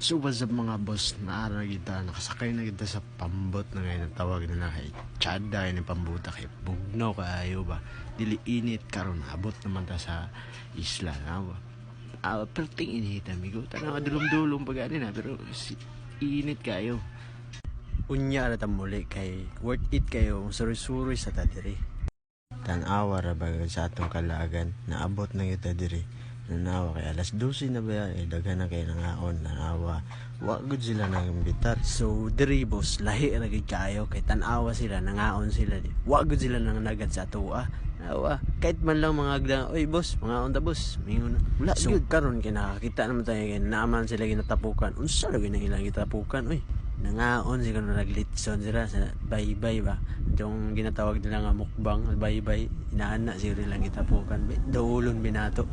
So what's up mga boss, naara na kita, nakasakay na kita sa pambot na ngayon, tawag na kay Chada, yun yung pambuta kay Bugnaw kaayo ba, dili init karon abot naman ta sa isla na ba. Perting init amigo, tanaw dulong-dulong pagani na, pero init kayo. Unya na ta muli kay worth it kayo, suri-suri sa tadiri. Tanawa ra ba sa atong kalagan, naabot na kita diri. Nanawa kay alas 12 na ba daghan na kay nangaon nanawa wa gud sila nang imbitar. So diri boss lahi ra gid kayo kay tan-awa sila nangaon sila di wa gud sila nang nagad sa tuwa nawa kahit man lang mga agda oy boss mga ta boss mingon wala so, gud karon kay nakakita naman tayo kay naaman sila ginatapukan unsa lagi nang ilang gitapukan oy nangaon sila naglitson sila sa baybay ba yung ginatawag nila nga mukbang baybay inaana sila lang gitapukan daulon binato.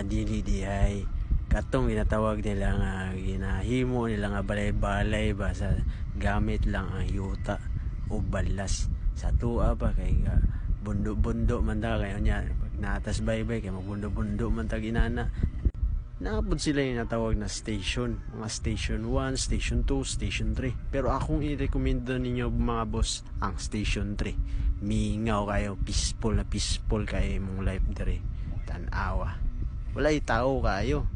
Dili di ay katong ginatawag nila nga ginahimo nila nga balay-balay ba sa gamit lang ang yuta o balas sa tuwa pa kay bundo-bundo man ta kay nya pag natas baybay kay magbundo-bundo man ta ginana. Naapod sila yung natawag na station. Mga station 1, station 2, station 3. Pero akong i-recommend ninyo mga boss ang station 3. Mingaw kayo, peaceful kayo mong life dire. Tanawa. Wala tao kayo.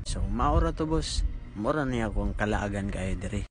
So, maura to boss. Mura niya akong kalaagan kayo dire.